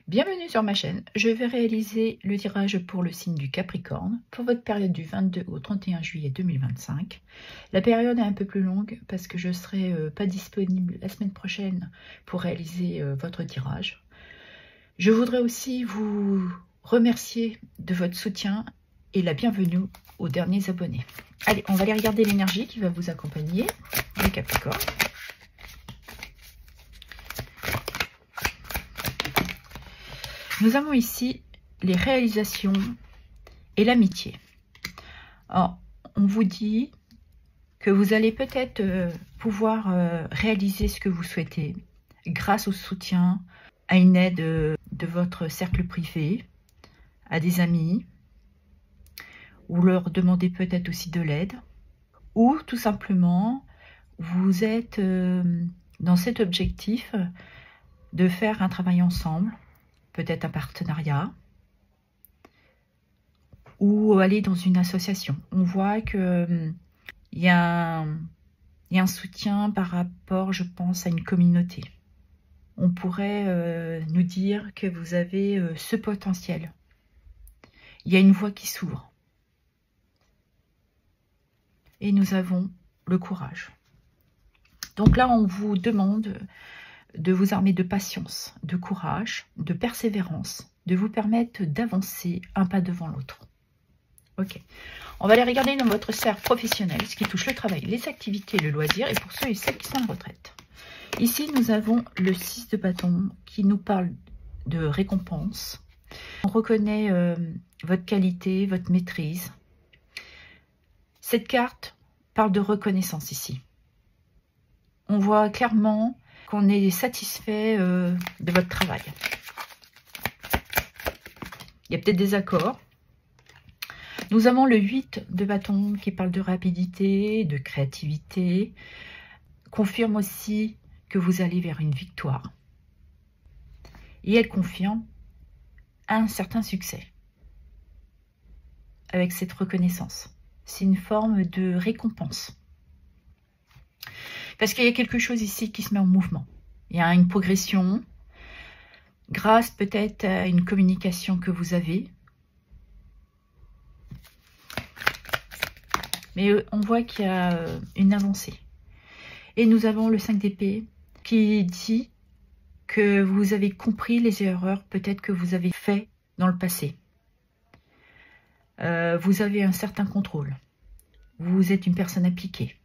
Bienvenue sur ma chaîne. Je vais réaliser le tirage pour le signe du Capricorne pour votre période du 22 au 31 juillet 2025. La période est un peu plus longue parce que je ne serai pas disponible la semaine prochaine pour réaliser votre tirage. Je voudrais aussi vous remercier de votre soutien et la bienvenue aux derniers abonnés. Allez, on va aller regarder l'énergie qui va vous accompagner, les Capricornes. Nous avons ici les réalisations et l'amitié. Alors, on vous dit que vous allez peut-être pouvoir réaliser ce que vous souhaitez grâce au soutien, à une aide de votre cercle privé, à des amis, ou leur demander peut-être aussi de l'aide, ou tout simplement, vous êtes dans cet objectif de faire un travail ensemble, peut-être un partenariat, ou aller dans une association. On voit que il y a un soutien par rapport, je pense, à une communauté. On pourrait nous dire que vous avez ce potentiel. Il y a une voie qui s'ouvre. Et nous avons le courage. Donc là, on vous demande de vous armer de patience, de courage, de persévérance, de vous permettre d'avancer un pas devant l'autre. Ok, on va aller regarder dans votre sphère professionnelle, ce qui touche le travail, les activités, le loisir, et pour ceux et celles qui sont en retraite. Ici, nous avons le 6 de bâton qui nous parle de récompense. On reconnaît votre qualité, votre maîtrise. Cette carte parle de reconnaissance ici. On voit clairement qu'on est satisfait de votre travail. Il y a peut-être des accords. Nous avons le 8 de bâton qui parle de rapidité, de créativité. Confirme aussi que vous allez vers une victoire. Et elle confirme un certain succès avec cette reconnaissance. C'est une forme de récompense. Parce qu'il y a quelque chose ici qui se met en mouvement. Il y a une progression, grâce peut-être à une communication que vous avez. Mais on voit qu'il y a une avancée. Et nous avons le 5 d'épée qui dit que vous avez compris les erreurs peut-être que vous avez faites dans le passé. Vous avez un certain contrôle. Vous êtes une personne appliquée.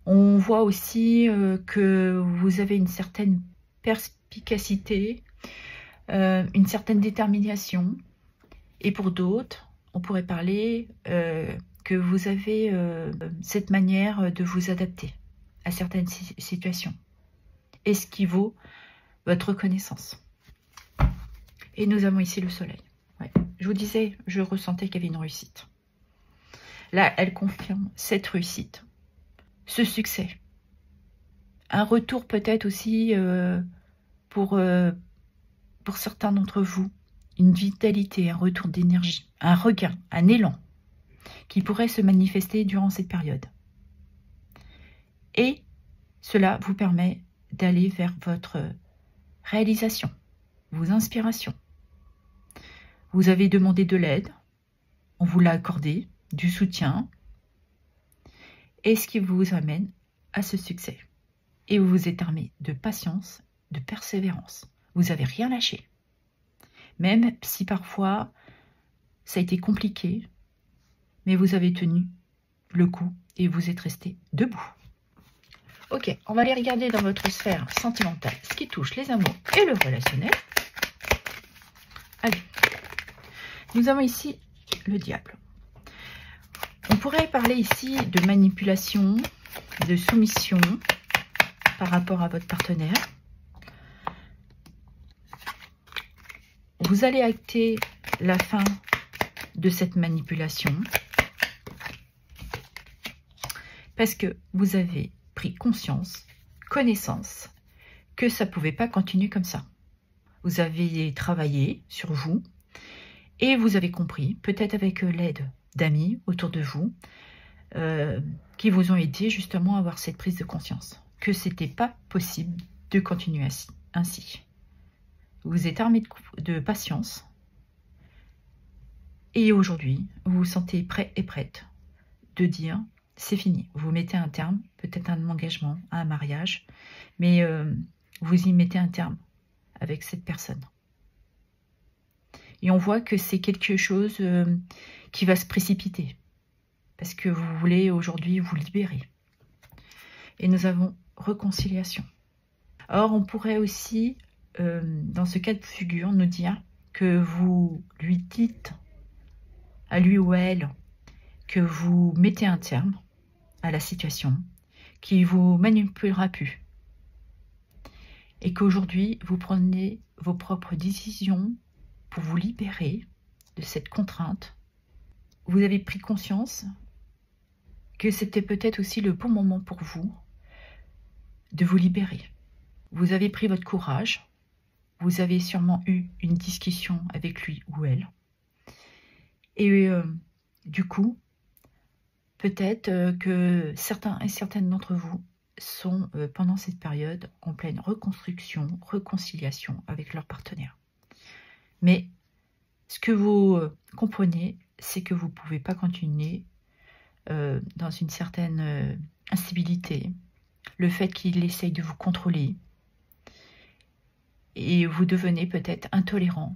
On voit aussi que vous avez une certaine perspicacité, une certaine détermination. Et pour d'autres, on pourrait parler que vous avez cette manière de vous adapter à certaines situations. Et ce qui vaut votre reconnaissance. Et nous avons ici le soleil. Ouais. Je vous disais, je ressentais qu'il y avait une réussite. Là, elle confirme cette réussite. Ce succès. Un retour peut-être aussi pour certains d'entre vous. Une vitalité, un retour d'énergie, un regain, un élan qui pourrait se manifester durant cette période. Et cela vous permet d'aller vers votre réalisation, vos inspirations. Vous avez demandé de l'aide, on vous l'a accordé, du soutien, et ce qui vous amène à ce succès. Et vous vous êtes armé de patience, de persévérance. Vous n'avez rien lâché. Même si parfois ça a été compliqué, mais vous avez tenu le coup et vous êtes resté debout. Ok, on va aller regarder dans votre sphère sentimentale ce qui touche les amours et le relationnel. Allez, nous avons ici le diable. On pourrait parler ici de manipulation, de soumission par rapport à votre partenaire. Vous allez acter la fin de cette manipulation parce que vous avez pris conscience, connaissance que ça ne pouvait pas continuer comme ça. Vous avez travaillé sur vous et vous avez compris, peut-être avec l'aide d'amis autour de vous, qui vous ont aidé justement à avoir cette prise de conscience, que ce n'était pas possible de continuer ainsi. Vous êtes armé de patience. Et aujourd'hui, vous vous sentez prêt et prête de dire c'est fini. Vous mettez un terme, peut-être un engagement, un mariage, mais vous y mettez un terme avec cette personne. Et on voit que c'est quelque chose qui va se précipiter parce que vous voulez aujourd'hui vous libérer. Et nous avons réconciliation. Or, on pourrait aussi, dans ce cas de figure, nous dire que vous lui dites à lui ou à elle que vous mettez un terme à la situation, qui vous manipulera plus. Et qu'aujourd'hui, vous prenez vos propres décisions pour vous libérer de cette contrainte. Vous avez pris conscience que c'était peut-être aussi le bon moment pour vous de vous libérer. Vous avez pris votre courage, vous avez sûrement eu une discussion avec lui ou elle. Et du coup, peut-être que certains et certaines d'entre vous sont pendant cette période en pleine reconstruction, réconciliation avec leur partenaire. Mais ce que vous comprenez, c'est que vous ne pouvez pas continuer dans une certaine instabilité, le fait qu'il essaye de vous contrôler, et vous devenez peut-être intolérant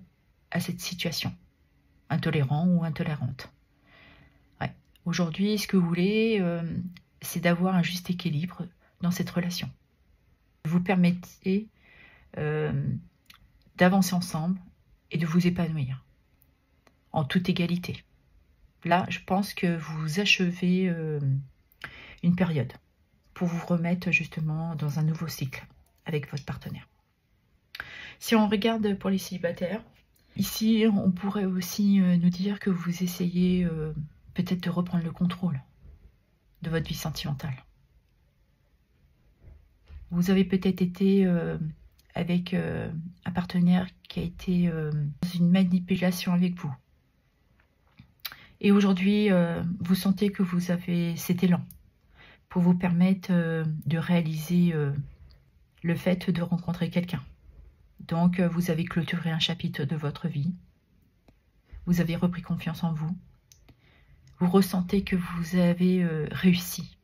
à cette situation, intolérant ou intolérante. Ouais. Aujourd'hui, ce que vous voulez, c'est d'avoir un juste équilibre dans cette relation. Vous permettez d'avancer ensemble et de vous épanouir en toute égalité. Là, je pense que vous achevez une période pour vous remettre justement dans un nouveau cycle avec votre partenaire. Si on regarde pour les célibataires, ici, on pourrait aussi nous dire que vous essayez peut-être de reprendre le contrôle de votre vie sentimentale. Vous avez peut-être été avec un partenaire qui a été dans une manipulation avec vous. Et aujourd'hui, vous sentez que vous avez cet élan pour vous permettre de réaliser le fait de rencontrer quelqu'un. Donc, vous avez clôturé un chapitre de votre vie. Vous avez repris confiance en vous. Vous ressentez que vous avez réussi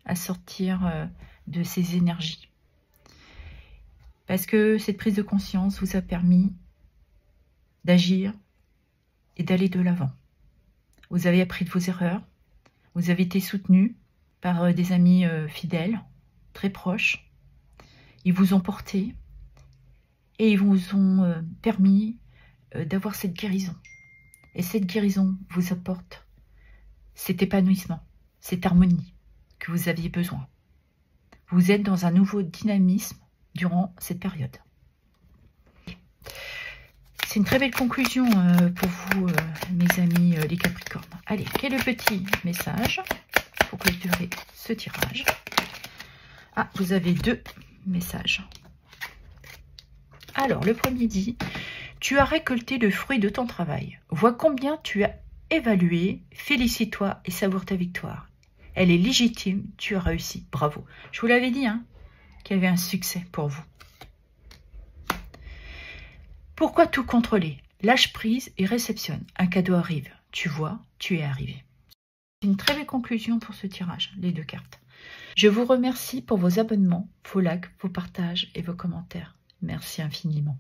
à sortir de ces énergies. Parce que cette prise de conscience vous a permis d'agir et d'aller de l'avant. Vous avez appris de vos erreurs. Vous avez été soutenu par des amis fidèles, très proches. Ils vous ont porté. Et ils vous ont permis d'avoir cette guérison. Et cette guérison vous apporte cet épanouissement, cette harmonie que vous aviez besoin. Vous êtes dans un nouveau dynamisme durant cette période. C'est une très belle conclusion pour vous, mes amis les Capricornes. Allez, quel est le petit message pour clôturer ce tirage? Ah, vous avez 2 messages. Alors, le premier dit, tu as récolté le fruit de ton travail. Vois combien tu as évalué. Félicite-toi et savoure ta victoire. Elle est légitime, tu as réussi. Bravo. Je vous l'avais dit, hein, qu'il y avait un succès pour vous. Pourquoi tout contrôler? Lâche prise et réceptionne. Un cadeau arrive. Tu vois, tu es arrivé. C'est une très belle conclusion pour ce tirage, les 2 cartes. Je vous remercie pour vos abonnements, vos likes, vos partages et vos commentaires. Merci infiniment.